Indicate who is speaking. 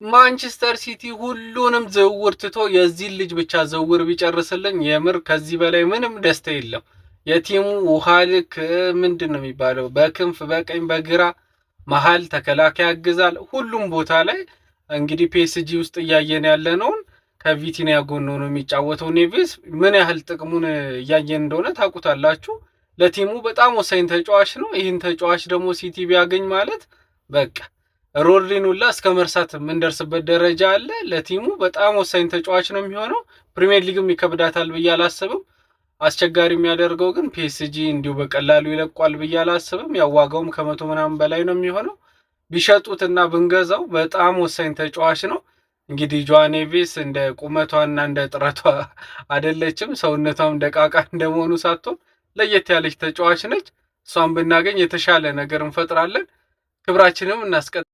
Speaker 1: ማንቸስተር ሲቲ ሁሉንም ዝውውር ትቶ የዚህ ልጅ ብቻ ዝውውር ቢጨርስልኝ የምር ከዚህ በላይ ምንም ደስታ የለም። የቲሙ ውሃ ልክ ምንድነው የሚባለው? በክንፍ በቀኝ በግራ መሃል ተከላካይ ያግዛል። ሁሉም ቦታ ላይ እንግዲህ ፒኤስጂ ውስጥ እያየን ያለነውን ከቪቲኒያ ጎን ሆኖ የሚጫወተው ኔቬስ ምን ያህል ጥቅሙን እያየን እንደሆነ ታውቁታላችሁ። ለቲሙ በጣም ወሳኝ ተጫዋች ነው። ይህን ተጫዋች ደግሞ ሲቲ ቢያገኝ ማለት በቃ ሮድሪን ሁላ እስከ መርሳት የምንደርስበት ደረጃ አለ። ለቲሙ በጣም ወሳኝ ተጫዋች ነው የሚሆነው። ፕሪሚየር ሊግም ይከብዳታል ብዬ አላስብም። አስቸጋሪ የሚያደርገው ግን ፒኤስጂ እንዲሁ በቀላሉ ይለቋል ብዬ አላስብም። ያዋጋውም ከመቶ ምናምን በላይ ነው የሚሆነው። ቢሸጡትና ብንገዛው በጣም ወሳኝ ተጫዋች ነው። እንግዲህ ጆዋ ኔቬስ እንደ ቁመቷና እንደ ጥረቷ አይደለችም። ሰውነቷም ደቃቃ እንደመሆኑ ሳትሆን ለየት ያለች ተጫዋች ነች። እሷን ብናገኝ የተሻለ ነገር እንፈጥራለን። ክብራችንም እናስቀጥላለን።